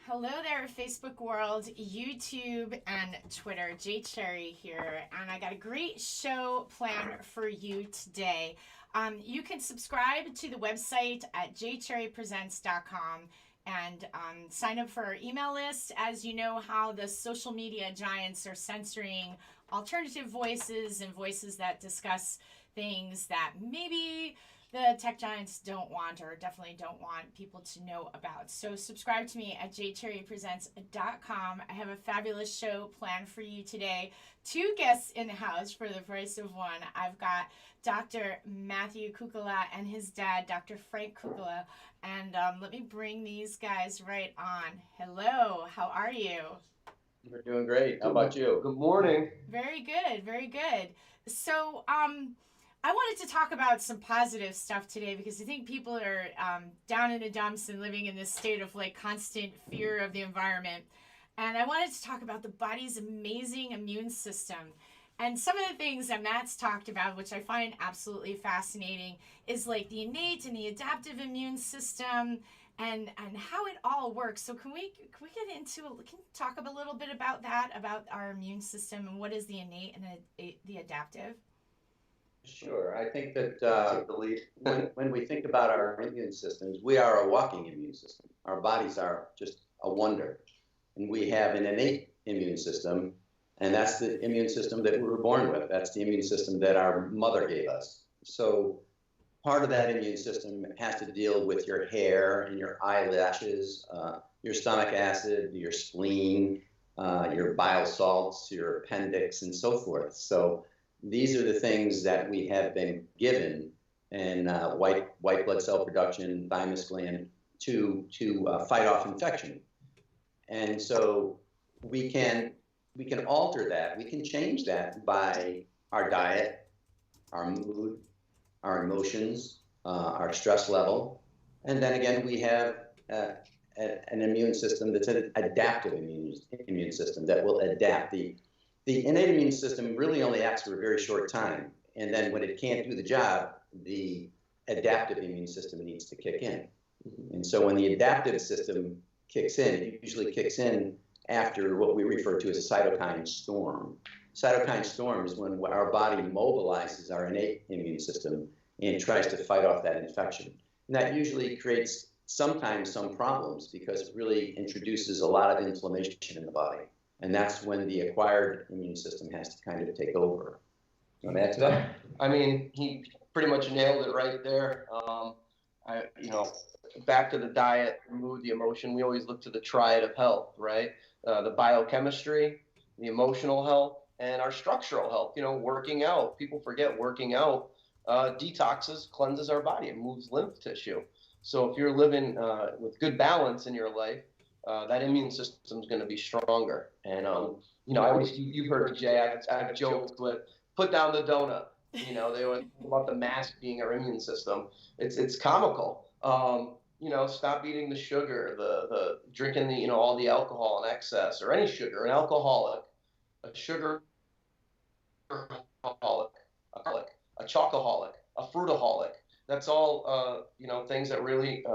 Hello there, Facebook world, YouTube, and Twitter. Jay Cherry here, and I got a great show planned for you today. You can subscribe to the website at jcherrypresents.com and sign up for our email list. As you know, how the social media giants are censoring alternative voices and voices that discuss things that maybe the tech giants don't want, or definitely don't want people to know about. So subscribe to me at jcherrypresents.com. I have a fabulous show planned for you today. Two guests in the house for the price of one. I've got Dr. Matthew Cucolo and his dad, Dr. Frank Cucolo. And let me bring these guys right on. Hello, how are you? We're doing great. How about you? Good morning. Very good, very good. So, I wanted to talk about some positive stuff today because I think people are down in the dumps and living in this state of like constant fear of the environment. And I wanted to talk about the body's amazing immune system. And some of the things that Matt's talked about, which I find absolutely fascinating, is like the innate and the adaptive immune system and how it all works. So can we get into can you talk a little bit about that, about our immune system and what is the innate and the adaptive? Sure. I think that when we think about our immune systems, we are a walking immune system. Our bodies are just a wonder. And we have an innate immune system, and that's the immune system that we were born with. That's the immune system that our mother gave us. So part of that immune system has to deal with your hair and your eyelashes, your stomach acid, your spleen, your bile salts, your appendix, and so forth. So these are the things that we have been given, and white blood cell production, thymus gland, to fight off infection. And so we can alter that. We can change that by our diet, our mood, our emotions, our stress level, and then again we have an immune system that's an adaptive immune system that will adapt. The innate immune system really only acts for a very short time, and then when it can't do the job, the adaptive immune system needs to kick in. And so when the adaptive system kicks in, it usually kicks in after what we refer to as a cytokine storm. Cytokine storm is when our body mobilizes our innate immune system and tries to fight off that infection. And that usually creates sometimes some problems because it really introduces a lot of inflammation in the body. And that's when the acquired immune system has to kind of take over. You want to add to that? I mean, he pretty much nailed it right there. Back to the diet, the mood, the emotion. We always look to the triad of health, right? The biochemistry, the emotional health, and our structural health. Working out. People forget working out detoxes, cleanses our body. It moves lymph tissue. So if you're living with good balance in your life, that immune system is going to be stronger. And, you've heard Jay, I've joked with, put down the donut. They were about the mask being our immune system. It's comical. Stop eating the sugar, the drinking all the alcohol in excess, or any sugar, an alcoholic, a sugar alcoholic, a chocoholic, a fruitaholic. That's all, things that really,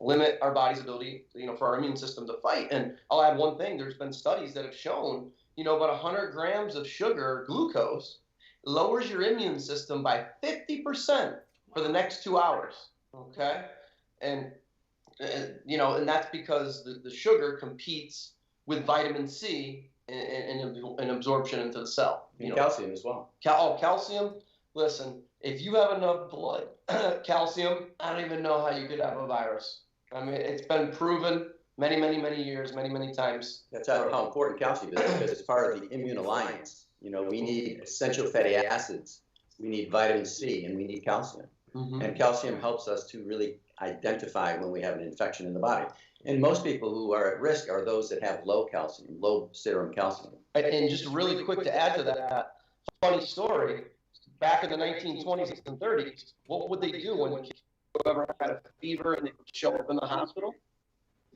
limit our body's ability, for our immune system to fight. And I'll add one thing. There's been studies that have shown, about 100 grams of sugar, glucose, lowers your immune system by 50% for the next 2 hours. Okay. And that's because the sugar competes with vitamin C in absorption into the cell. And calcium as well. Calcium. Listen, if you have enough blood, calcium, I don't even know how you could have a virus. I mean, it's been proven many, many, many years, many, many times. That's how important calcium is, because it's part of the immune alliance. We need essential fatty acids, we need vitamin C, and we need calcium. Mm-hmm. And calcium helps us to really identify when we have an infection in the body. And most people who are at risk are those that have low calcium, low serum calcium. And just really quick to add to that, funny story. Back in the 1920s and 30s, what would they do when whoever had a fever and they would show up in the hospital?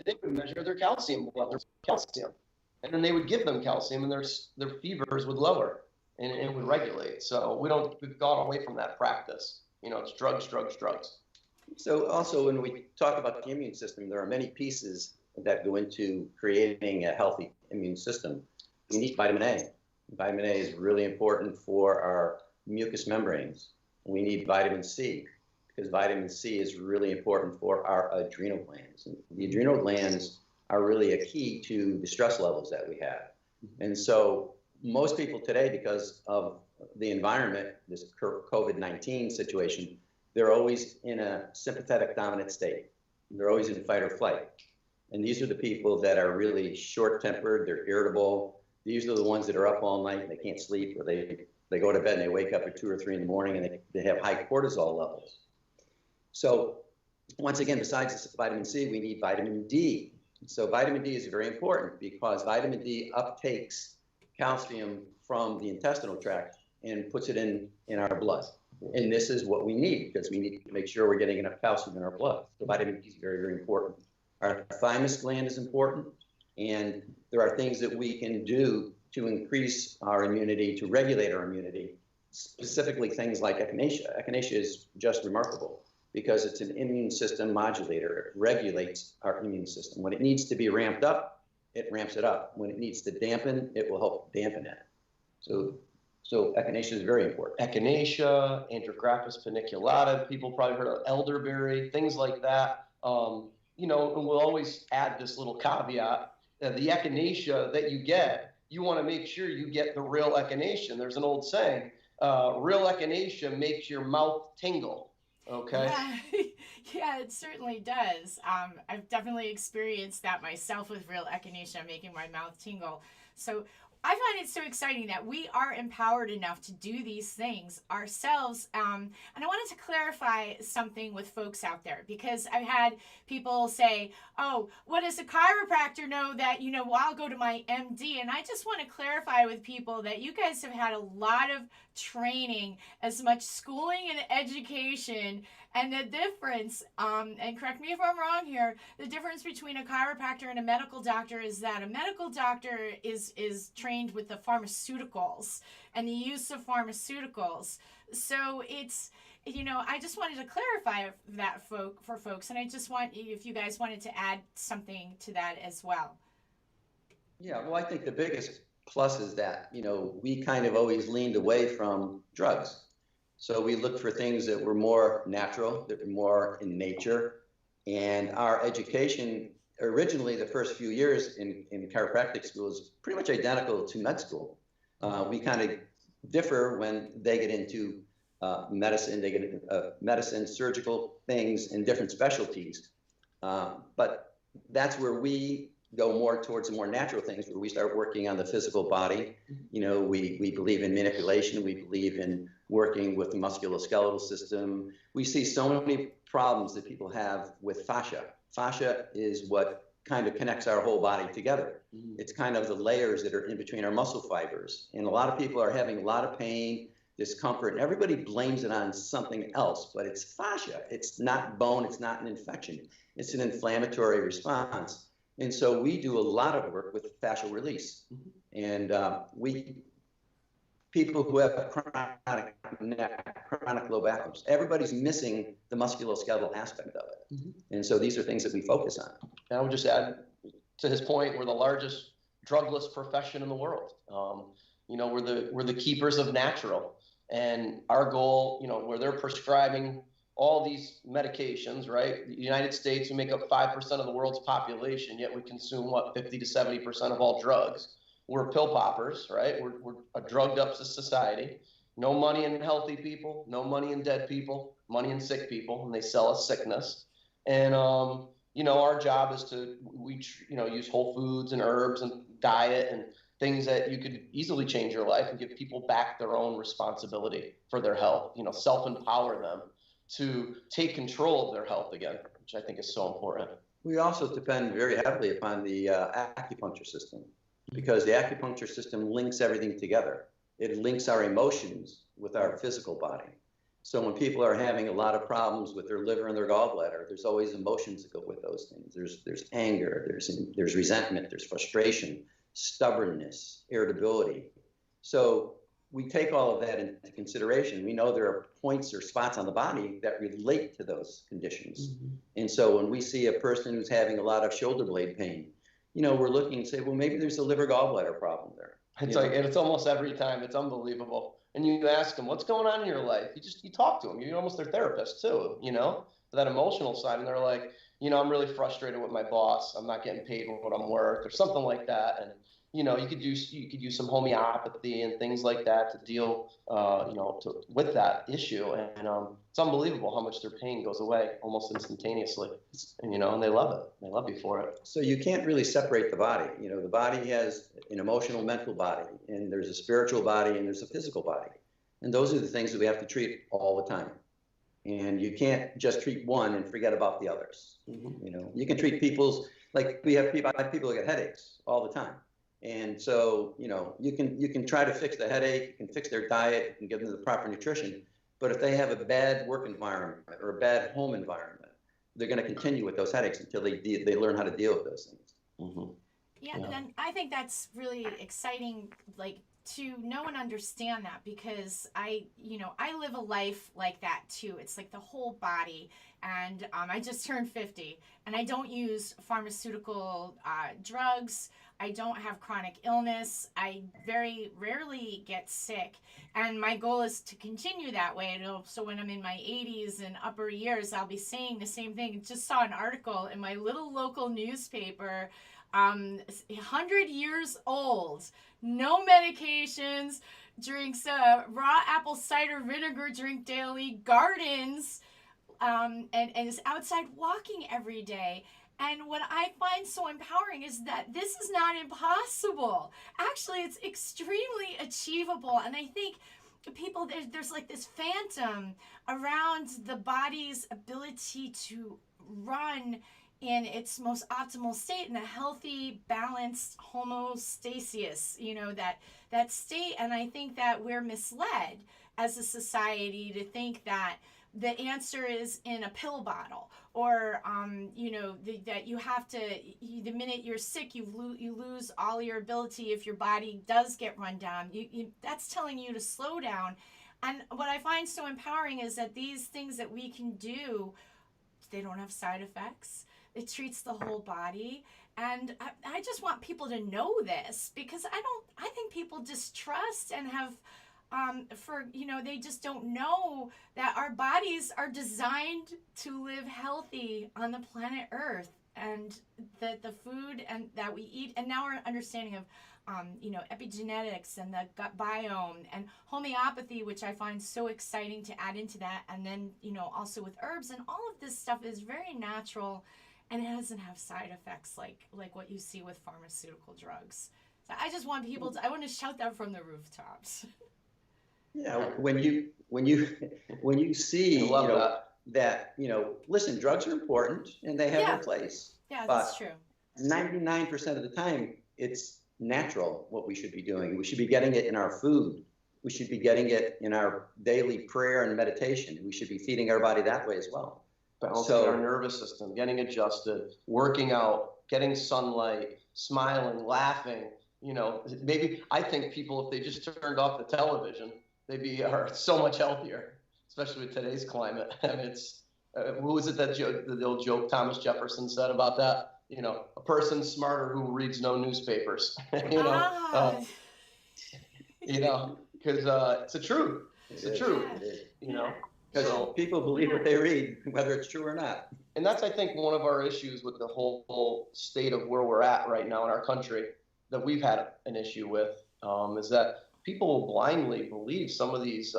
They would measure their calcium levels, and then they would give them calcium, and their fevers would lower and it would regulate. So we've gone away from that practice. It's drugs. So also when we talk about the immune system, there are many pieces that go into creating a healthy immune system. We need vitamin A. Vitamin A is really important for our mucous membranes. We need vitamin C because vitamin C is really important for our adrenal glands. And the adrenal glands are really a key to the stress levels that we have. And so most people today, because of the environment, this COVID-19 situation, they're always in a sympathetic dominant state. They're always in fight or flight. And these are the people that are really short-tempered, they're irritable. These are the ones that are up all night and they can't sleep, or they go to bed and they wake up at 2 or 3 in the morning and they have high cortisol levels. So once again, besides vitamin C, we need vitamin D. So vitamin D is very important because vitamin D uptakes calcium from the intestinal tract and puts it in our blood. And this is what we need because we need to make sure we're getting enough calcium in our blood. So vitamin D is very, very important. Our thymus gland is important, and there are things that we can do to increase our immunity, to regulate our immunity, specifically things like Echinacea. Echinacea is just remarkable because it's an immune system modulator. It regulates our immune system. When it needs to be ramped up, it ramps it up. When it needs to dampen, it will help dampen it. So Echinacea is very important. Echinacea, Andrographis paniculata, people probably heard of elderberry, things like that. You know, and we'll always add this little caveat. The Echinacea that you get, you want to make sure you get the real Echinacea. There's an old saying, real Echinacea makes your mouth tingle. Okay. Yeah, it certainly does. I've definitely experienced that myself with real Echinacea, making my mouth tingle. So I find it so exciting that we are empowered enough to do these things ourselves. And I wanted to clarify something with folks out there because I've had people say, oh, what does a chiropractor know that, you know, well, I'll go to my MD. And I just want to clarify with people that you guys have had a lot of training, as much schooling and education, and the difference, and correct me if I'm wrong here, the difference between a chiropractor and a medical doctor is that a medical doctor is trained with the pharmaceuticals and the use of pharmaceuticals. So it's, you know, I just wanted to clarify that for folks, and I just want, if you guys wanted to add something to that as well. Yeah, well, I think the biggest plus is that, you know, we kind of always leaned away from drugs. So we looked for things that were more natural, that were more in nature. And our education, originally the first few years in chiropractic school is pretty much identical to med school. We kind of differ when they get into medicine, they get into medicine, surgical things, and different specialties. But that's where we go more towards the more natural things, where we start working on the physical body. You know, we believe in manipulation. We believe in working with the musculoskeletal system. We see so many problems that people have with fascia. Fascia is what kind of connects our whole body together. It's kind of the layers that are in between our muscle fibers. And a lot of people are having a lot of pain, discomfort, and everybody blames it on something else, but it's fascia. It's not bone, it's not an infection. It's an inflammatory response. And so we do a lot of work with fascial release. And people who have chronic neck, chronic low back problems, everybody's missing the musculoskeletal aspect of it. And so these are things that we focus on. And I would just add to his point, we're the largest drugless profession in the world. You know, we're the keepers of natural. And our goal, you know, where they're prescribing all these medications, right? The United States, we make up 5% of the world's population, yet we consume, what, 50 to 70% of all drugs. We're pill poppers, right? We're a drugged up society. No money in healthy people, no money in dead people, money in sick people, and they sell us sickness. And, you know, our job is to, use whole foods and herbs and diet and things that you could easily change your life and give people back their own responsibility for their health, you know, self-empower them to take control of their health again, which I think is so important. We also depend very heavily upon the acupuncture system, because the acupuncture system links everything together. It links our emotions with our physical body. So when people are having a lot of problems with their liver and their gallbladder, there's always emotions that go with those things. There's anger, there's resentment, there's frustration, stubbornness, irritability. So we take all of that into consideration. We know there are points or spots on the body that relate to those conditions. Mm-hmm. And so when we see a person who's having a lot of shoulder blade pain, we're looking and say, well, maybe there's a liver gallbladder problem there. It's like, and it's almost every time. It's unbelievable. And you ask them, what's going on in your life? You talk to them. You're almost their therapist too, for that emotional side. And they're like, I'm really frustrated with my boss. I'm not getting paid what I'm worth or something like that. And, you could use some homeopathy and things like that to deal, with that issue. And it's unbelievable how much their pain goes away almost instantaneously. And, and they love it. They love you for it. So you can't really separate the body. The body has an emotional, mental body, and there's a spiritual body, and there's a physical body. And those are the things that we have to treat all the time. And you can't just treat one and forget about the others. Mm-hmm. You can treat people's, like I have people that get headaches all the time. And so, you can try to fix the headache, you can fix their diet, you can give them the proper nutrition. But if they have a bad work environment or a bad home environment, they're going to continue with those headaches until they learn how to deal with those things. Mm-hmm. Yeah, and I think that's really exciting, like, to know and understand that, because I live a life like that too. It's like the whole body. And I just turned 50, and I don't use pharmaceutical drugs. I don't have chronic illness. I very rarely get sick. And my goal is to continue that way. So when I'm in my 80s and upper years, I'll be saying the same thing. Just saw an article in my little local newspaper, 100 years old, no medications, drinks raw apple cider vinegar, drink daily, gardens, and is outside walking every day. And what I find so empowering is that this is not impossible. Actually, it's extremely achievable. And I think people, there's like this phantom around the body's ability to run in its most optimal state, in a healthy, balanced homeostasis, that state. And I think that we're misled as a society to think that the answer is in a pill bottle, or that you have to, the minute you're sick, you lose all your ability. If your body does get run down, that's telling you to slow down. And what I find so empowering is that these things that we can do, they don't have side effects. It treats the whole body. And I just want people to know this, because I think people distrust and have, they just don't know that our bodies are designed to live healthy on the planet Earth, and that the food and that we eat, and now our understanding of, epigenetics and the gut biome and homeopathy, which I find so exciting to add into that. And then, also with herbs, and all of this stuff is very natural, and it doesn't have side effects like what you see with pharmaceutical drugs. So I just want people I want to shout that from the rooftops. Yeah, when you see, that listen, drugs are important and they have their place. Yeah, that's true. 99% of the time, it's natural what we should be doing. We should be getting it in our food. We should be getting it in our daily prayer and meditation. We should be feeding our body that way as well. Balancing our nervous system, getting adjusted, working out, getting sunlight, smiling, laughing. Maybe I think people, if they just turned off the television, they'd are so much healthier, especially with today's climate. I mean, it's who was it that joke, the old joke Thomas Jefferson said about that? A person smarter who reads no newspapers. Because it's the truth. It's the truth. Because people believe what they read, whether it's true or not. And that's, I think, one of our issues with the whole state of where we're at right now in our country that we've had an issue with, is that people will blindly believe some of these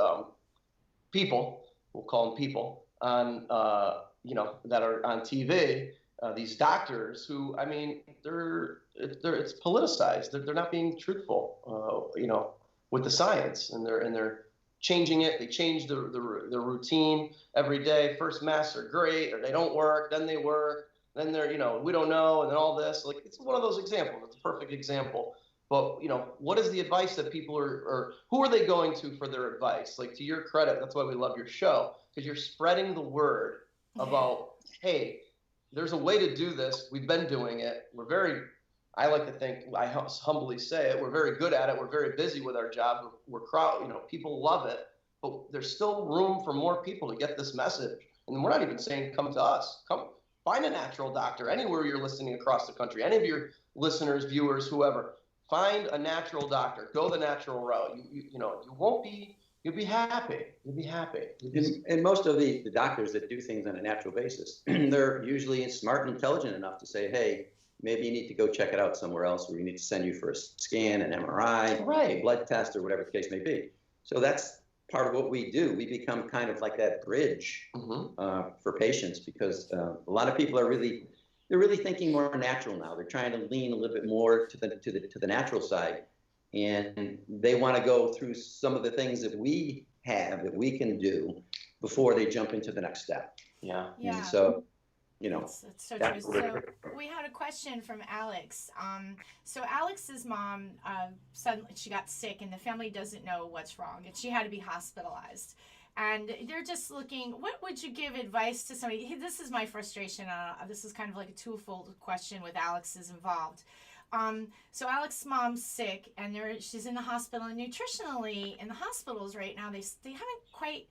people, we'll call them people, on that are on TV, these doctors who, I mean, it's politicized. They're not being truthful, with the science, and they're changing it. They change the routine every day. First masks are great, or they don't work, then they work, then they're, we don't know, and then all this. Like, it's one of those examples. It's a perfect example. But, what is the advice that people or who are they going to for their advice? Like, to your credit, that's why we love your show, because you're spreading the word about, hey, there's a way to do this. We've been doing it. We're very I like to think, I humbly say it, we're very good at it. We're very busy with our job. We're crowd, you know, people love it, but there's still room for more people to get this message. And we're not even saying come to us. Come find a natural doctor anywhere you're listening across the country. Any of your listeners, viewers, whoever, find a natural doctor. Go the natural route. You know, you won't be. You'll be happy. You'll be happy. And most of the doctors that do things on a natural basis, they're usually smart and intelligent enough to say, hey, maybe you need to go check it out somewhere else, or we need to send you for a scan, an MRI, Right. a blood test, or whatever the case may be. So that's part of what we do. We become kind of like that bridge for patients, because a lot of people are they're really thinking more natural now. They're trying to lean a little bit more to the natural side, and they want to go through some of the things that we have that we can do before they jump into the next step. Yeah. Yeah. And so, you know, It's so true. So we had a question from Alex. So Alex's mom suddenly she got sick, and the family doesn't know what's wrong, and she had to be hospitalized. And they're just looking. What would you give advice to somebody? This is my frustration. This is kind of like a twofold question with Alex is involved. So Alex's mom's sick, and she's in the hospital. And nutritionally, in the hospitals right now, they haven't quite.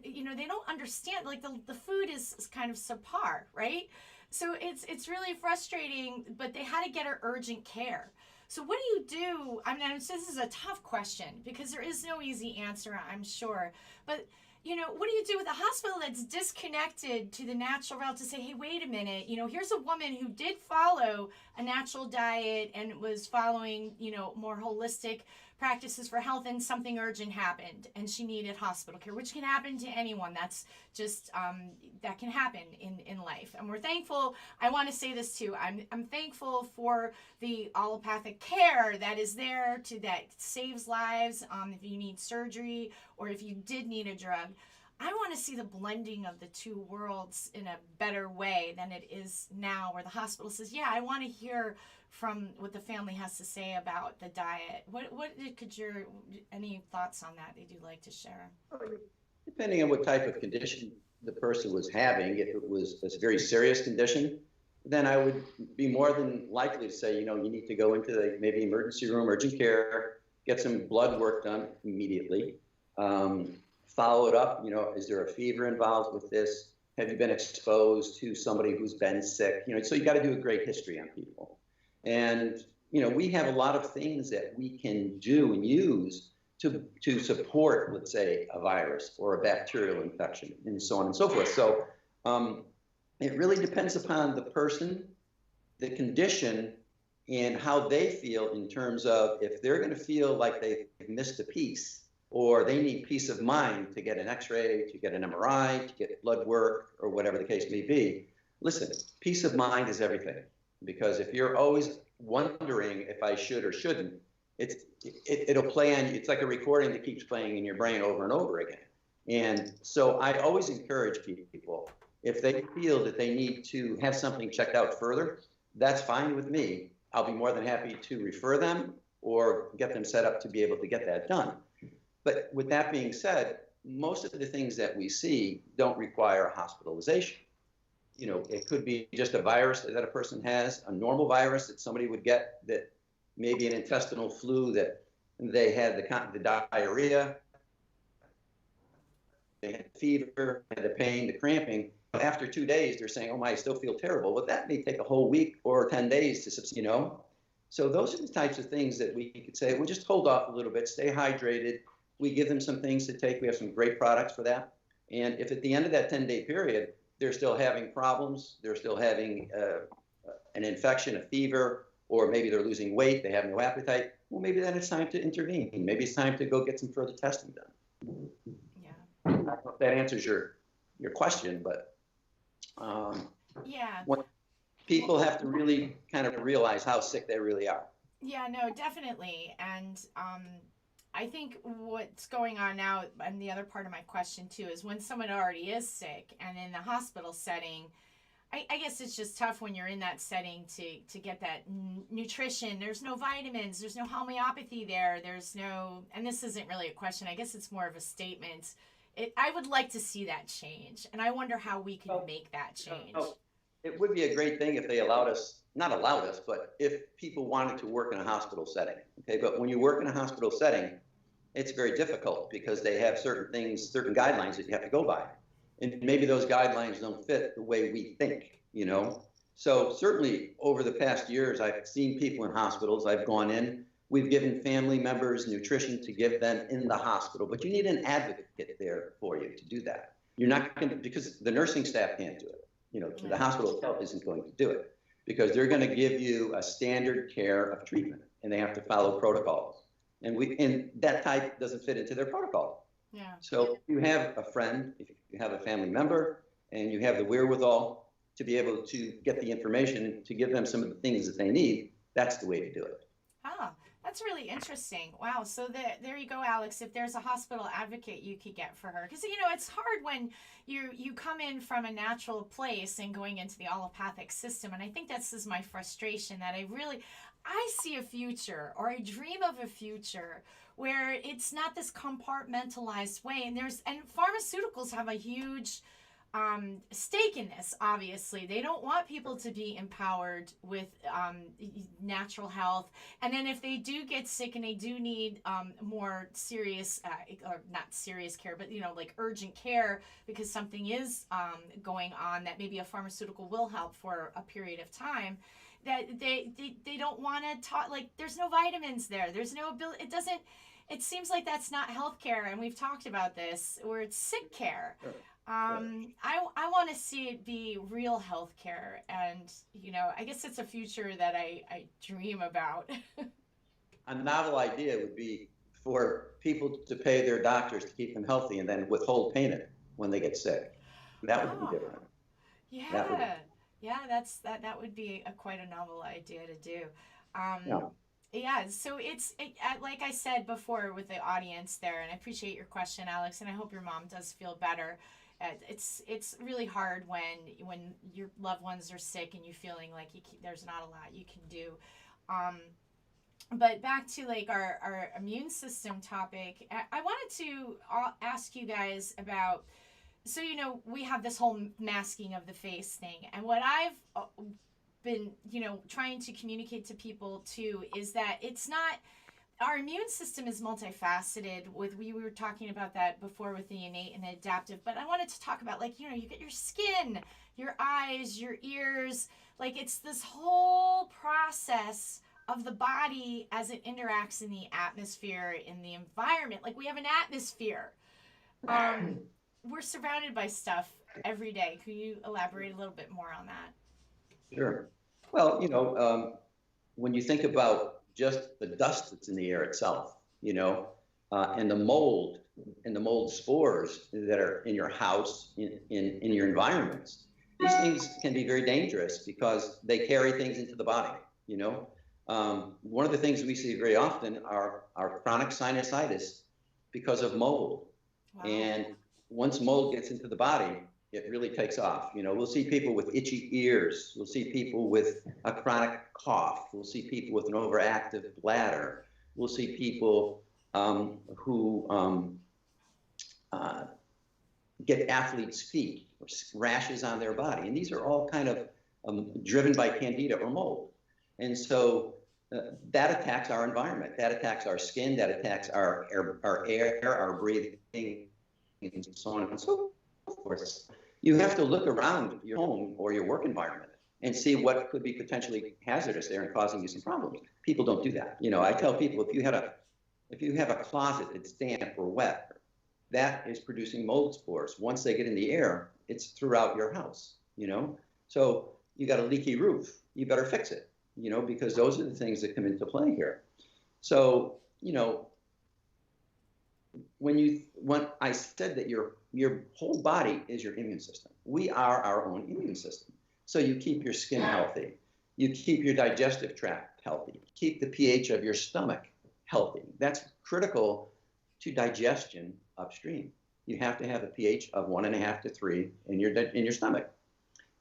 They don't understand, like the food is kind of subpar, right? So it's really frustrating, but they had to get her urgent care. So what do you do? I mean, this is a tough question because there is no easy answer, I'm sure. But, what do you do with a hospital that's disconnected to the natural route to say, hey, wait a minute, here's a woman who did follow a natural diet and was following, more holistic practices for health, and something urgent happened and she needed hospital care, which can happen to anyone. That's just that can happen in life, and we're thankful. I want to say this too. I'm thankful for the allopathic care that is there that saves lives. If you need surgery or if you did need a drug, I want to see the blending of the two worlds in a better way than it is now, where the hospital says, yeah, I want to hear from what the family has to say about the diet. Any thoughts on that you'd like to share? Depending on what type of condition the person was having, if it was a very serious condition, then I would be more than likely to say, you need to go into the maybe emergency room, urgent care, get some blood work done immediately. Follow it up, is there a fever involved with this? Have you been exposed to somebody who's been sick? So you got to do a great history on people. And, we have a lot of things that we can do and use to support, let's say, a virus or a bacterial infection, and so on and so forth. So it really depends upon the person, the condition, and how they feel in terms of if they're going to feel like they've missed a piece, or they need peace of mind to get an x-ray, to get an MRI, to get blood work, or whatever the case may be. Listen, peace of mind is everything. Because if you're always wondering if I should or shouldn't, it'll play on you. It's like a recording that keeps playing in your brain over and over again. And so I always encourage people, if they feel that they need to have something checked out further, that's fine with me. I'll be more than happy to refer them or get them set up to be able to get that done. But with that being said, most of the things that we see don't require a hospitalization. It could be just a virus that a person has, a normal virus that somebody would get, that maybe an intestinal flu, that they had the diarrhea, they had the fever, had the pain, the cramping. After 2 days, they're saying, oh my, I still feel terrible. Well, that may take a whole week or 10 days to subside, So those are the types of things that we could say, we'll just hold off a little bit, stay hydrated. We give them some things to take. We have some great products for that. And if at the end of that 10-day period, they're still having problems, they're still having an infection, a fever, or maybe they're losing weight, they have no appetite, well, maybe then it's time to intervene. Maybe it's time to go get some further testing done. Yeah. I don't know if that answers your question, but yeah. People have to really kind of realize how sick they really are. Yeah, no, definitely. And I think what's going on now, and the other part of my question too, is when someone already is sick and in the hospital setting, I guess it's just tough when you're in that setting to get that nutrition. There's no vitamins, there's no homeopathy there, there's no, and this isn't really a question, I guess it's more of a statement. I would like to see that change, and I wonder how we can make that change. it would be a great thing if they allowed us, not allowed us, but if people wanted to work in a hospital setting. Okay, but when you work in a hospital setting, it's very difficult because they have certain things, certain guidelines that you have to go by. And maybe those guidelines don't fit the way we think, you know? So certainly over the past years, I've seen people in hospitals. I've gone in, we've given family members nutrition to give them in the hospital, but you need an advocate there for you to do that. You're not going to, because the nursing staff can't do it. You know, the hospital itself isn't going to do it because they're going to give you a standard care of treatment and they have to follow protocols. And that type doesn't fit into their protocol. Yeah. So if you have a friend, if you have a family member, and you have the wherewithal to be able to get the information to give them some of the things that they need, that's the way to do it. Ah, that's really interesting. Wow. So there you go, Alex. If there's a hospital advocate you could get for her, because you know it's hard when you come in from a natural place and going into the allopathic system, and I think this is my frustration that I see a future, or I dream of a future where it's not this compartmentalized way, and pharmaceuticals have a huge stake in this. Obviously, they don't want people to be empowered with natural health, and then if they do get sick and they do need more serious or not serious care, but you know, like urgent care because something is going on that maybe a pharmaceutical will help for a period of time, that they don't want to talk, like there's no vitamins there's no ability, it seems like that's not healthcare, and we've talked about this where it's sick care. Sure. I want to see it be real healthcare, and you know, I guess it's a future that I dream about. A novel idea would be for people to pay their doctors to keep them healthy and then withhold payment when they get sick. That would be different. Yeah. Yeah, that would be quite a novel idea to do. Yeah, so like I said before with the audience there, and I appreciate your question, Alex, and I hope your mom does feel better. It's really hard when your loved ones are sick and you feeling like there's not a lot you can do. But back to like our immune system topic, I wanted to ask you guys about. So, you know, we have this whole masking of the face thing. And what I've been, you know, trying to communicate to people too is that it's not, our immune system is multifaceted. We were talking about that before with the innate and the adaptive. But I wanted to talk about, like, you know, you get your skin, your eyes, your ears. Like, it's this whole process of the body as it interacts in the atmosphere, in the environment. Like, we have an atmosphere. We're surrounded by stuff every day. Could you elaborate a little bit more on that? Sure. Well, you know, when you think about just the dust that's in the air itself, you know, and the mold spores that are in your house, in your environments, these things can be very dangerous because they carry things into the body, you know. One of the things we see very often are chronic sinusitis because of mold. Wow. And once mold gets into the body, it really takes off. You know, we'll see people with itchy ears. We'll see people with a chronic cough. We'll see people with an overactive bladder. We'll see people who get athlete's feet or rashes on their body. And these are all kind of driven by candida or mold. And so that attacks our environment. That attacks our skin. That attacks our air, our breathing, and so on and so forth. You have to look around your home or your work environment and see what could be potentially hazardous there and causing you some problems. People don't do that. You know, I tell people if you have a closet that's damp or wet, that is producing mold spores. Once they get in the air, it's throughout your house. You know, so you got a leaky roof. You better fix it. You know, because those are the things that come into play here. So, you know, when I said that your whole body is your immune system. We are our own immune system. So you keep your skin healthy. You keep your digestive tract healthy. Keep the pH of your stomach healthy. That's critical to digestion upstream. You have to have a pH of 1.5 to 3 in your stomach.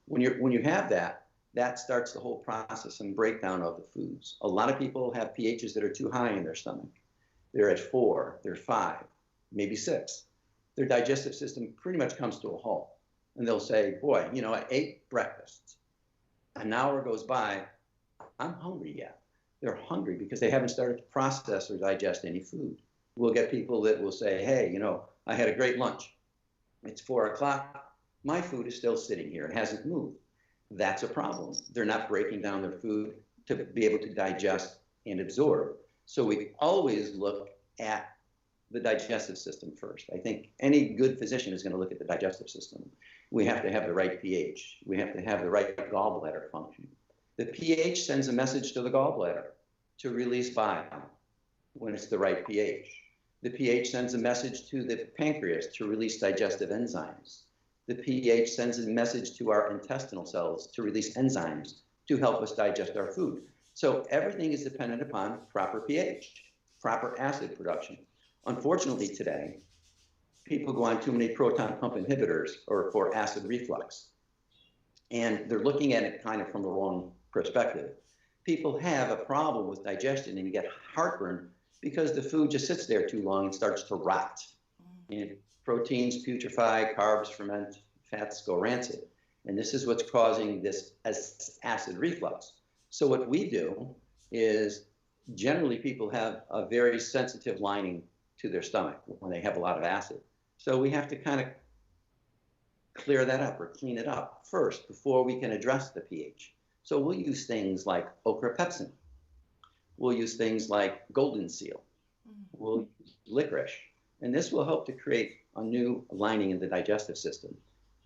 When you have that, that starts the whole process and breakdown of the foods. A lot of people have pHs that are too high in their stomach. They're at 4, they're 5, maybe 6. Their digestive system pretty much comes to a halt. And they'll say, boy, you know, I ate breakfast An hour goes by, I'm hungry yet. They're hungry because they haven't started to process or digest any food. We'll get people that will say, hey, I had a great lunch. It's 4 o'clock. My food is still sitting here. It hasn't moved. That's a problem. They're not breaking down their food to be able to digest and absorb. So we always look at the digestive system first. I think any good physician is going to look at the digestive system. We have to have the right pH. We have to have the right gallbladder function. The pH sends a message to the gallbladder to release bile when it's the right pH. The pH sends a message to the pancreas to release digestive enzymes. The pH sends a message to our intestinal cells to release enzymes to help us digest our food. So everything is dependent upon proper pH, proper acid production. Unfortunately today, people go on too many proton pump inhibitors or for acid reflux. And they're looking at it kind of from the wrong perspective. People have a problem with digestion and you get heartburn because the food just sits there too long and starts to rot. And proteins putrefy, carbs ferment, fats go rancid. And this is what's causing this acid reflux. So what we do is generally people have a very sensitive lining to their stomach when they have a lot of acid. So we have to kind of clear that up or clean it up first before we can address the pH. So we'll use things like ochrapepsin. We'll use things like golden seal. We'll use licorice. And this will help to create a new lining in the digestive system.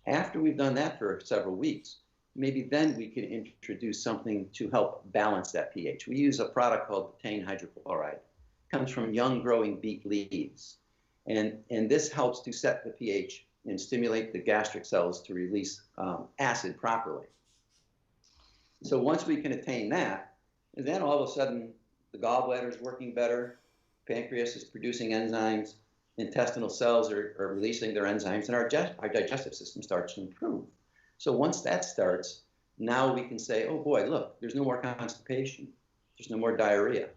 After we've done that for several weeks, maybe then we can introduce something to help balance that pH. We use a product called betaine hydrochloride. It comes from young growing beet leaves. And this helps to set the pH and stimulate the gastric cells to release acid properly. So once we can attain that, then all of a sudden the gallbladder is working better, pancreas is producing enzymes, intestinal cells are releasing their enzymes, and our digestive system starts to improve. So once that starts, now we can say, oh boy, look, there's no more constipation. There's no more diarrhea.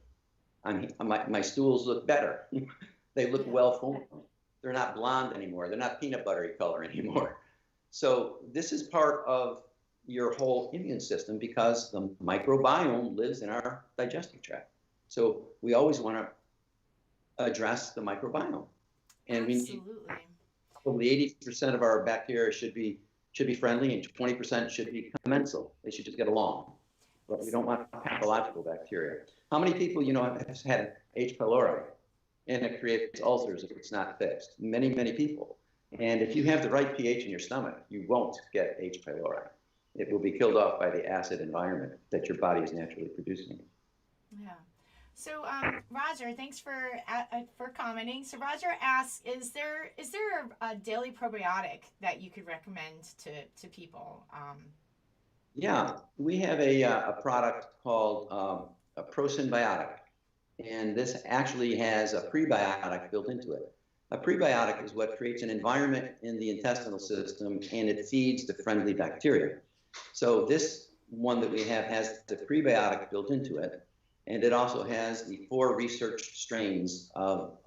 My stools look better. They look well formed. They're not blonde anymore. They're not peanut buttery color anymore. So this is part of your whole immune system because the microbiome lives in our digestive tract. So we always want to address the microbiome. And Absolutely. Probably 80% of our bacteria should be friendly and 20% should be commensal. They should just get along. But we don't want pathological bacteria. How many people have had H. pylori and it creates ulcers if it's not fixed? Many, many people. And if you have the right pH in your stomach, you won't get H. pylori. It will be killed off by the acid environment that your body is naturally producing. Yeah. So Roger, thanks for commenting. So Roger asks, is there a daily probiotic that you could recommend to people? Yeah, we have a product called a prosymbiotic, and this actually has a prebiotic built into it. A prebiotic is what creates an environment in the intestinal system, and it feeds the friendly bacteria. So this one that we have has the prebiotic built into it, and it also has the 4 research strains of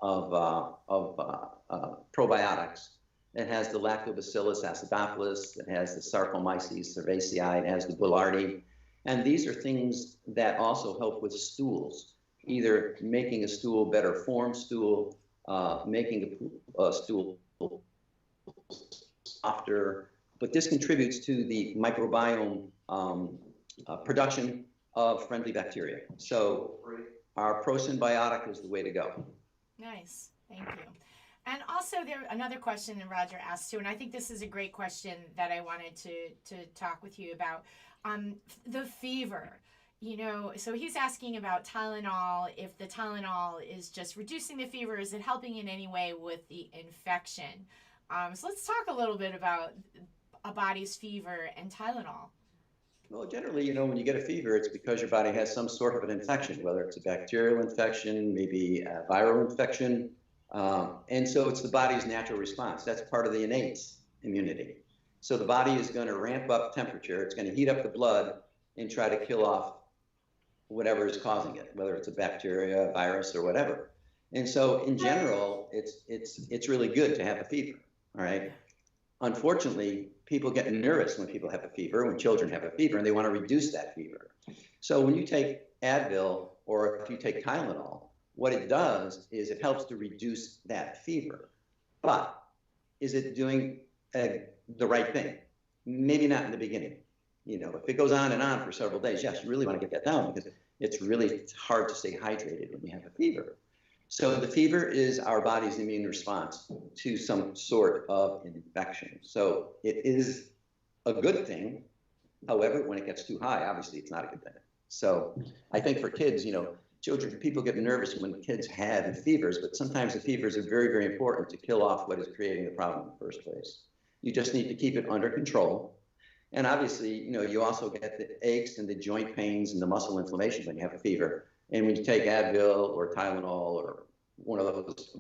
probiotics. It has the Lactobacillus acidophilus, it has the Saccharomyces cerevisiae, it has the Boulardii, and these are things that also help with stools, either making a stool better formed stool, making a stool softer, but this contributes to the microbiome production of friendly bacteria. So our prosymbiotic is the way to go. Nice, thank you. And also another question that Roger asked too, and I think this is a great question that I wanted to talk with you about. The fever, so he's asking about Tylenol, if the Tylenol is just reducing the fever, is it helping in any way with the infection? So let's talk a little bit about a body's fever and Tylenol. Well, generally, when you get a fever, it's because your body has some sort of an infection, whether it's a bacterial infection, maybe a viral infection. And so it's the body's natural response. That's part of the innate immunity. So the body is going to ramp up temperature. It's going to heat up the blood and try to kill off whatever is causing it, whether it's a bacteria, a virus, or whatever. And so in general, it's really good to have a fever, all right? Unfortunately, people get nervous when people have a fever, when children have a fever, and they want to reduce that fever. So when you take Advil or if you take Tylenol, what it does is it helps to reduce that fever. But is it doing the right thing? Maybe not in the beginning. You know, if it goes on and on for several days, yes, you really want to get that down because it's hard to stay hydrated when you have a fever. So the fever is our body's immune response to some sort of infection. So it is a good thing. However, when it gets too high, obviously it's not a good thing. So I think for kids, you know, children, people get nervous when kids have fevers, but sometimes the fevers are very, very important to kill off what is creating the problem in the first place. You just need to keep it under control. And obviously, you know, you also get the aches and the joint pains and the muscle inflammation when you have a fever. And when you take Advil or Tylenol or one of those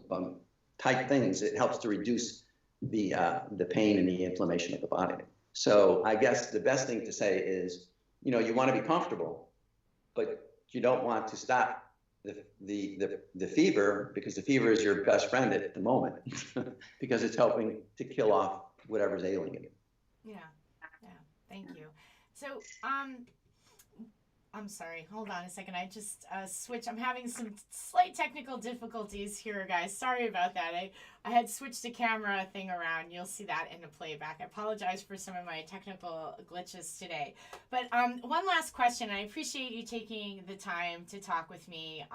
type things, it helps to reduce the pain and the inflammation of the body. So I guess the best thing to say is, you know, you want to be comfortable, but you don't want to stop the fever because the fever is your best friend at the moment because it's helping to kill off whatever's ailing you. Yeah. Thank you. So, I'm sorry. Hold on a second. I just switched. I'm having some slight technical difficulties here, guys. Sorry about that. I had switched the camera thing around. You'll see that in the playback. I apologize for some of my technical glitches today. But one last question. I appreciate you taking the time to talk with me.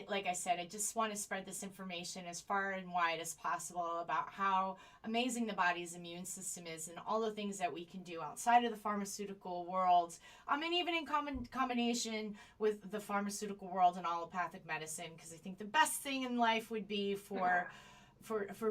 Like I said, I just want to spread this information as far and wide as possible about how amazing the body's immune system is and all the things that we can do outside of the pharmaceutical world, and even in combination with the pharmaceutical world and allopathic medicine, because I think the best thing in life would be for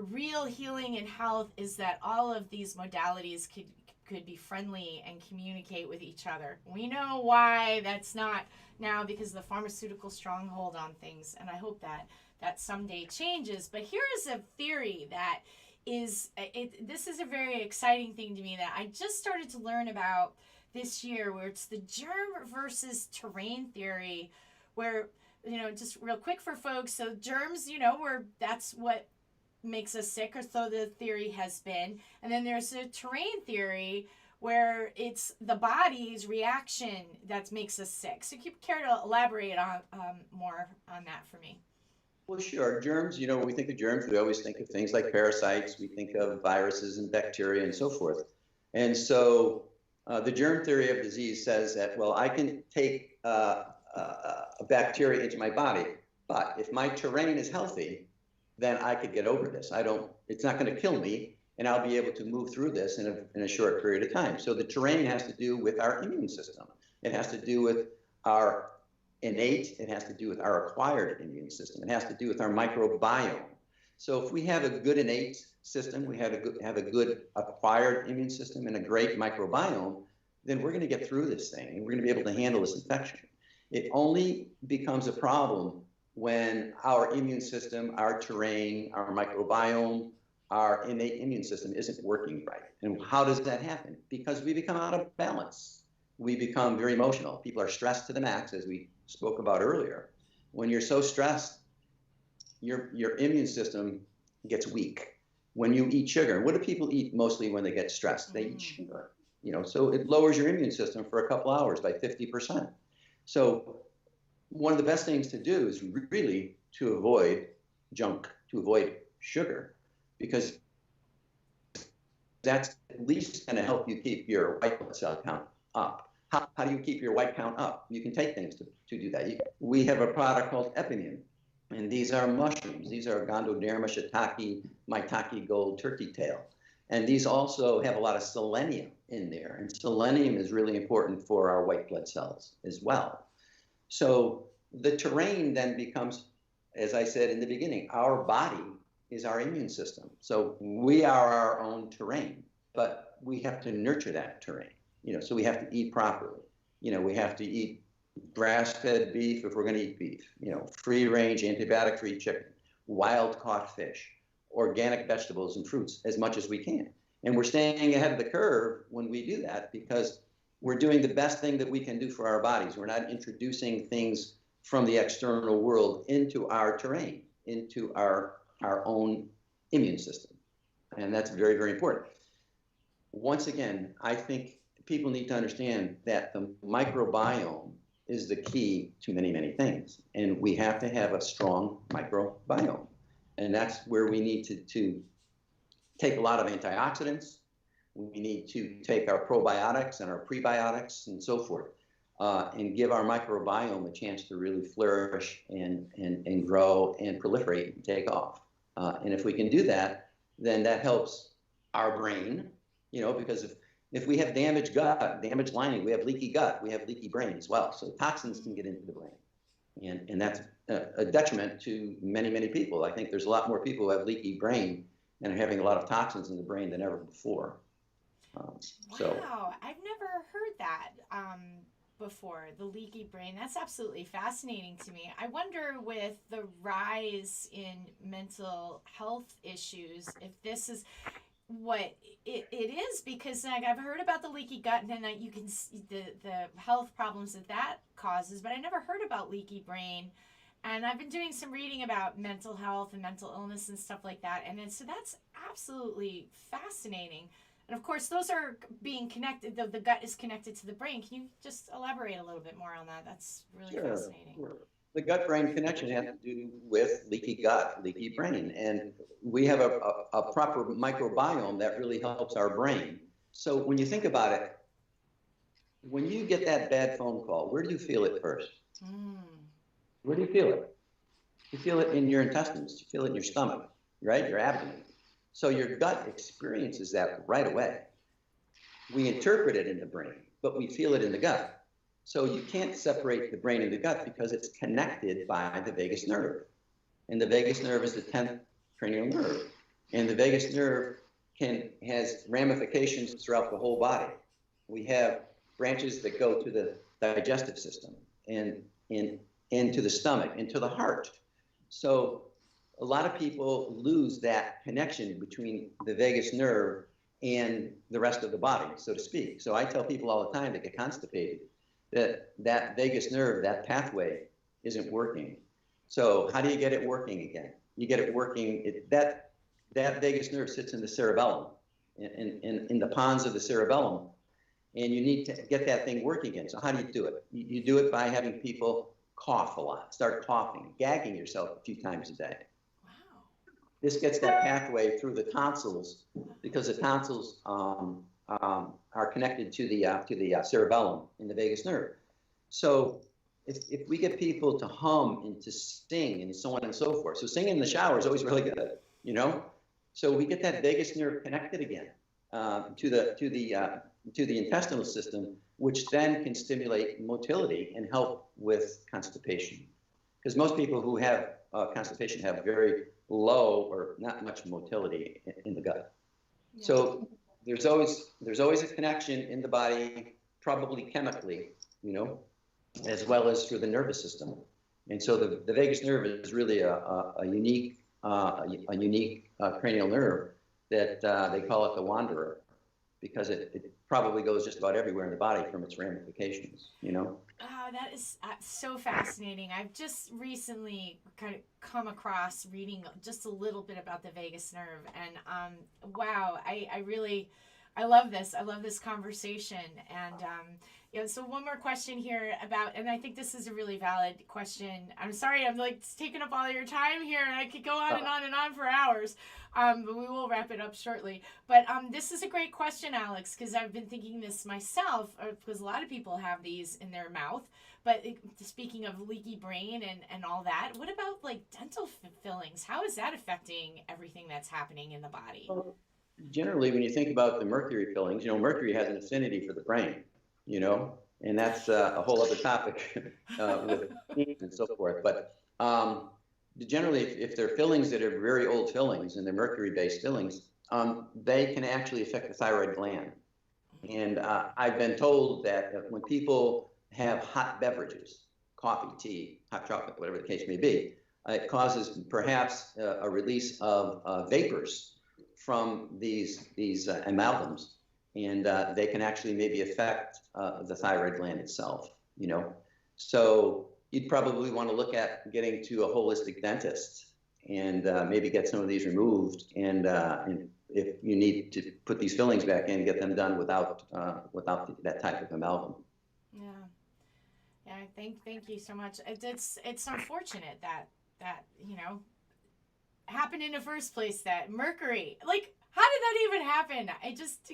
real healing and health is that all of these modalities could be friendly and communicate with each other. We know why that's not now because of the pharmaceutical stronghold on things, and I hope that someday changes. But here is a theory that this is a very exciting thing to me that I just started to learn about this year, where it's the germ versus terrain theory, where, you know, just real quick for folks, so germs, you know, that's what makes us sick, or so the theory has been. And then there's a terrain theory where it's the body's reaction that makes us sick. So if you care to elaborate on more on that for me. Well, sure. Germs, you know, when we think of germs, we always think of things like parasites. We think of viruses and bacteria and so forth. And so the germ theory of disease says that, well, I can take a bacteria into my body, but if my terrain is healthy, then I could get over this. It's not going to kill me, and I'll be able to move through this in a short period of time. So the terrain has to do with our immune system. It has to do with our innate, it has to do with our acquired immune system. It has to do with our microbiome. So if we have a good innate system, we have a good acquired immune system and a great microbiome, then we're going to get through this thing, and we're going to be able to handle this infection. It only becomes a problem when our immune system, our terrain, our microbiome, our innate immune system isn't working right. And how does that happen? Because we become out of balance. We become very emotional. People are stressed to the max, as we spoke about earlier. When you're so stressed, your immune system gets weak. When you eat sugar, what do people eat mostly when they get stressed? They eat sugar. You know, so it lowers your immune system for a couple hours by 50%. So one of the best things to do is really to avoid junk, to avoid sugar, because that's at least going to help you keep your white blood cell count up. How do you keep your white count up? You can take things to do that. We have a product called Epinine, and these are mushrooms. These are Gondoderma, shiitake, maitake, gold, turkey tail. And these also have a lot of selenium in there, and selenium is really important for our white blood cells as well. So the terrain then becomes, as I said in the beginning, our body is our immune system. So we are our own terrain, but we have to nurture that terrain. You know, so we have to eat properly. You know, we have to eat grass-fed beef if we're going to eat beef. You know, free-range, antibiotic-free chicken, wild-caught fish, organic vegetables and fruits as much as we can. And we're staying ahead of the curve when we do that because we're doing the best thing that we can do for our bodies. We're not introducing things from the external world into our terrain, into our own immune system. And that's very, very important. once again, I think people need to understand that the microbiome is the key to many, many things. And we have to have a strong microbiome. And that's where we need to take a lot of antioxidants. We need to take our probiotics and our prebiotics and so forth, and give our microbiome a chance to really flourish and grow and proliferate and take off. And if we can do that, then that helps our brain, because if we have damaged gut, damaged lining, we have leaky gut, we have leaky brain as well. So toxins can get into the brain. And that's a detriment to many, many people. I think there's a lot more people who have leaky brain and are having a lot of toxins in the brain than ever before. Wow, I've never heard that before, the leaky brain. That's absolutely fascinating to me. I wonder, with the rise in mental health issues, if this is what it is, because like, I've heard about the leaky gut, and then you can see the health problems that causes, but I never heard about leaky brain. And I've been doing some reading about mental health and mental illness and stuff like that, and so that's absolutely fascinating. And of course, those are being connected. The gut is connected to the brain. Can you just elaborate a little bit more on that? That's really fascinating. Sure. The gut-brain connection has to do with leaky gut, leaky brain. And we have a proper microbiome that really helps our brain. So when you think about it, when you get that bad phone call, where do you feel it first? Where do you feel it? You feel it in your intestines. You feel it in your stomach, right? Your abdomen. So your gut experiences that right away. We interpret it in the brain, but we feel it in the gut. So you can't separate the brain and the gut because it's connected by the vagus nerve. And the vagus nerve is the 10th cranial nerve. And the vagus nerve has ramifications throughout the whole body. We have branches that go to the digestive system and into the stomach, into the heart. So a lot of people lose that connection between the vagus nerve and the rest of the body, so to speak. So I tell people all the time that get constipated that vagus nerve, that pathway, isn't working. So how do you get it working again? You get it working, that vagus nerve sits in the cerebellum, in the pons of the cerebellum, and you need to get that thing working again. So how do you do it? You do it by having people cough a lot, start coughing, gagging yourself a few times a day. This gets that pathway through the tonsils, because the tonsils are connected to the cerebellum in the vagus nerve. So if we get people to hum and to sing and so on and so forth, so singing in the shower is always really good, So we get that vagus nerve connected again to the intestinal system, which then can stimulate motility and help with constipation. Because most people who have constipation have very low or not much motility in the gut. Yeah. So there's always a connection in the body, probably chemically, as well as through the nervous system. And so the vagus nerve is really a unique cranial nerve that they call it the wanderer, because it probably goes just about everywhere in the body from its ramifications, Oh, that is so fascinating. I've just recently kind of come across reading just a little bit about the vagus nerve, and wow, I love this. I love this conversation. And so one more question here about, and I think this is a really valid question. I'm sorry, I'm like taking up all your time here, and I could go on and on and on for hours. But we will wrap it up shortly. But this is a great question, Alex, because I've been thinking this myself, because a lot of people have these in their mouth. But speaking of leaky brain and all that, what about like dental fillings? How is that affecting everything that's happening in the body? Generally, when you think about the mercury fillings, mercury has an affinity for the brain, and that's a whole other topic with and so forth. But generally, if they're fillings that are very old fillings and they're mercury-based fillings, they can actually affect the thyroid gland. And I've been told that when people have hot beverages, coffee, tea, hot chocolate, whatever the case may be, it causes perhaps a release of vapors from these amalgams, and they can actually maybe affect the thyroid gland itself, So you'd probably want to look at getting to a holistic dentist and maybe get some of these removed and if you need to put these fillings back in, get them done without that type of amalgam. Yeah. Yeah. Thank you so much. It's unfortunate that happened in the first place. That mercury, like, how did that even happen? I just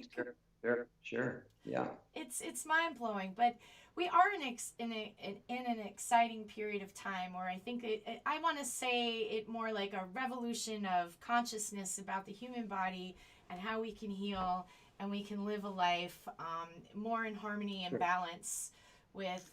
Sure. Yeah. It's mind blowing, but we are in an exciting period of time where I think I want to say it more like a revolution of consciousness about the human body and how we can heal and we can live a life more in harmony and balance with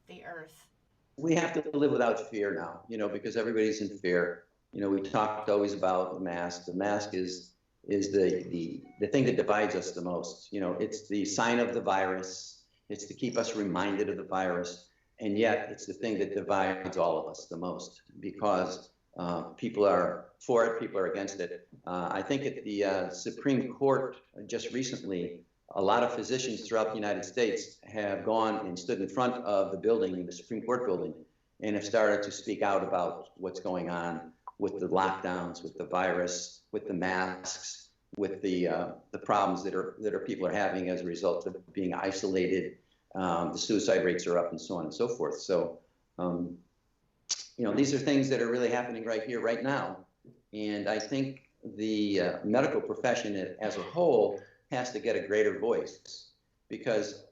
the earth. We have to live without fear now, because everybody's in fear. We talked always about the mask. The mask is the thing that divides us the most. It's the sign of the virus. It's to keep us reminded of the virus. And yet it's the thing that divides all of us the most, because people are for it, people are against it. I think at the Supreme Court just recently, a lot of physicians throughout the United States have gone and stood in front of the building, the Supreme Court building, and have started to speak out about what's going on with the lockdowns, with the virus, with the masks, with the problems that people are having as a result of being isolated. The suicide rates are up, and so on and so forth. So, these are things that are really happening right here, right now. And I think the medical profession as a whole has to get a greater voice, because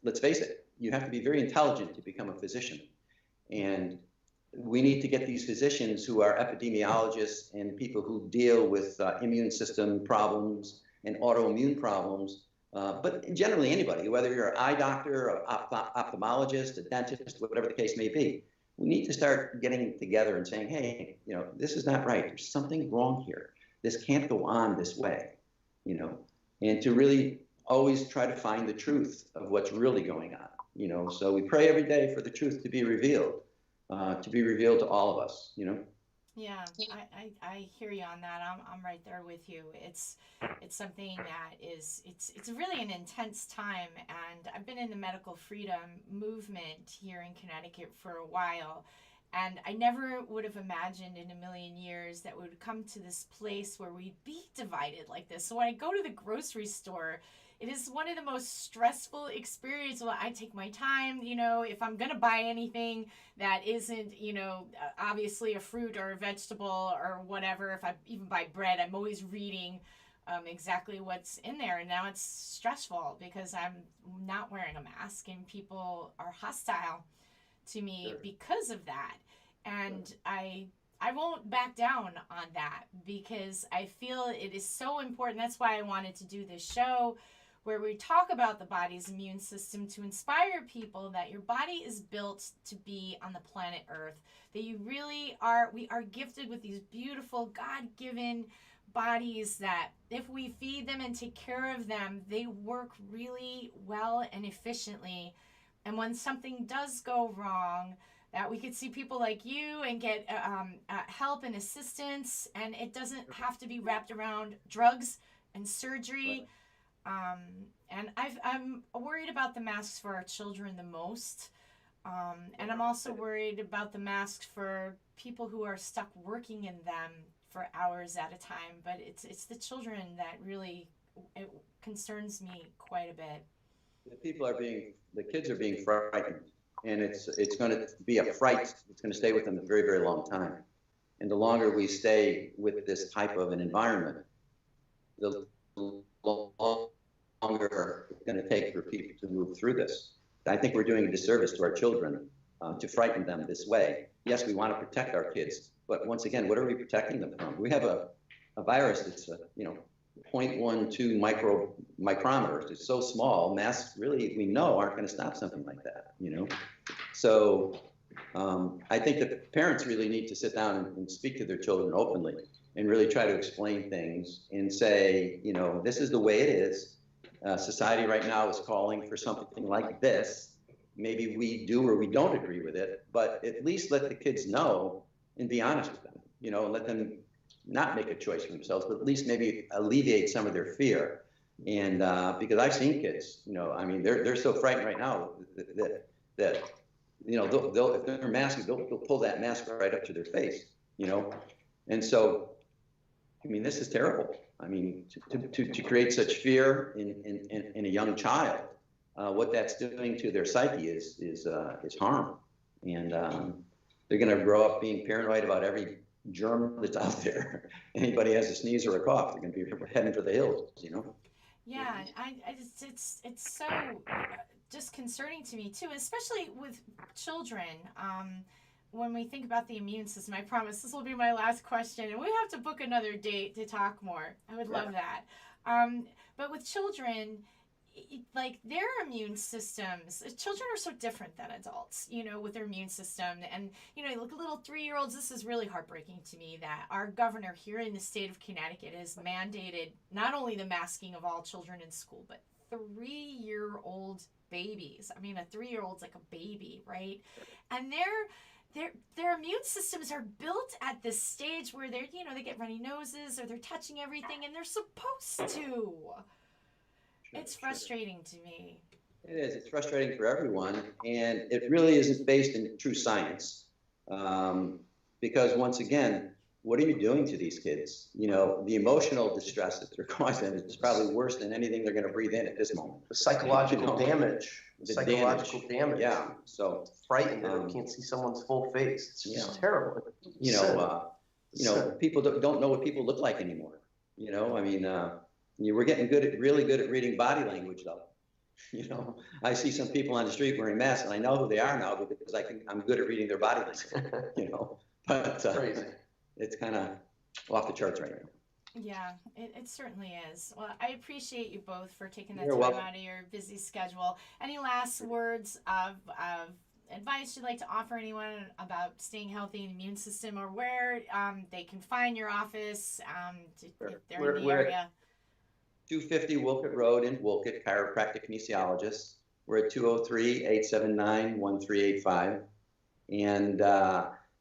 let's face it, you have to be very intelligent to become a physician. And we need to get these physicians who are epidemiologists and people who deal with immune system problems and autoimmune problems, but generally anybody, whether you're an eye doctor, or ophthalmologist, a dentist, whatever the case may be. We need to start getting together and saying, hey, this is not right. There's something wrong here. This can't go on this way, and to really always try to find the truth of what's really going on, So we pray every day for the truth to be revealed to all of us, Yeah, I hear you on that. I'm right there with you. It's something that it's really an intense time, and I've been in the medical freedom movement here in Connecticut for a while, and I never would have imagined in a million years that we would come to this place where we'd be divided like this. So when I go to the grocery store, it is one of the most stressful experiences. Well, I take my time, if I'm going to buy anything that isn't, obviously a fruit or a vegetable or whatever. If I even buy bread, I'm always reading exactly what's in there. And now it's stressful because I'm not wearing a mask and people are hostile to me because of that. And I won't back down on that because I feel it is so important. That's why I wanted to do this show, where we talk about the body's immune system to inspire people that your body is built to be on the planet Earth, that we are gifted with these beautiful God-given bodies that if we feed them and take care of them, they work really well and efficiently. And when something does go wrong, that we could see people like you and get help and assistance, and it doesn't have to be wrapped around drugs and surgery. Right. And I'm worried about the masks for our children the most. And I'm also worried about the masks for people who are stuck working in them for hours at a time. But it's the children that really it concerns me quite a bit. The kids are being frightened, and it's going to be a fright. It's going to stay with them a very, very long time. And the longer we stay with this type of an environment, the longer it's going to take for people to move through this. I think we're doing a disservice to our children to frighten them this way. Yes, we want to protect our kids, but once again, what are we protecting them from? We have a virus that's 0.12 micrometers. It's so small. Masks really, we know, aren't going to stop something like that. So I think that the parents really need to sit down and speak to their children openly and really try to explain things and say, this is the way it is. Society right now is calling for something like this. Maybe we do or we don't agree with it, but at least let the kids know and be honest with them, and let them not make a choice for themselves, but at least maybe alleviate some of their fear. And because I've seen kids, they're so frightened right now that they'll if they're masked, they'll pull that mask right up to their face, And so I mean, this is terrible. I mean, to create such fear in a young child, what that's doing to their psyche is harm, and they're going to grow up being paranoid about every germ that's out there. Anybody has a sneeze or a cough, they're going to be heading for the hills, you know? Yeah, it's so disconcerting to me too, especially with children. When we think about the immune system, I promise this will be my last question, and we have to book another date to talk more. I would love that. But with children, like their immune systems, children are so different than adults, you know, with their immune system. And, you know, look at little 3-year-olds. This is really heartbreaking to me that our governor here in the state of Connecticut has mandated not only the masking of all children in school, but 3-year-old babies. I mean, a 3-year-old's like a baby, right? And their immune systems are built at this stage where they're, you know, they get runny noses or they're touching everything and they're supposed to. It's frustrating to me. It is. It's frustrating for everyone, and it really isn't based in true science. Because once again, what are you doing to these kids? You know, the emotional distress that they're causing is probably worse than anything they're going to breathe in at this moment. The psychological damage. Damage. Yeah. So Frightened that you can't see someone's full face. It's just terrible. You know, people don't know what people look like anymore. You know, I mean, we're getting really good at reading body language, though. You know, I see some people on the street wearing masks, and I know who they are now because I'm good at reading their body language. You know, but crazy. It's kind of off the charts right now. Yeah, it certainly is. Well, I appreciate you both for taking that You're time welcome. out of your busy schedule. Any last words of advice you'd like to offer anyone about staying healthy in the immune system, or where they can find your office if they're in the area? 250 Wolcott Road in Wolcott, chiropractic kinesiologist. We're at 203-879-1385. And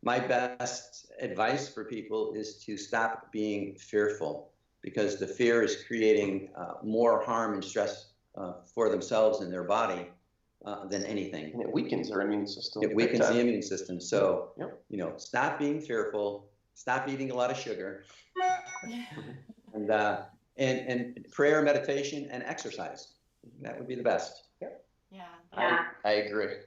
my best advice for people is to stop being fearful, because the fear is creating more harm and stress for themselves and their body than anything. And it weakens our immune system. It weakens the immune system. So, you know, stop being fearful, stop eating a lot of sugar, and prayer, meditation, and exercise. That would be the best. Yeah. I agree.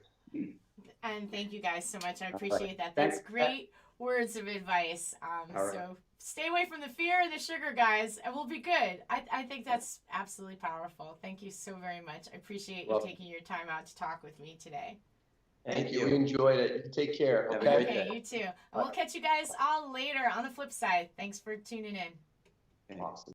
And thank you guys so much. I appreciate that. That's great words of advice. So stay away from the fear and the sugar, guys, and we'll be good. I think that's absolutely powerful. Thank you so very much. I appreciate you taking your time out to talk with me today. Thank you. We enjoyed it. Take care. Have a great Okay, day. you too. And we'll catch you guys all later on the flip side. Thanks for tuning in. Awesome.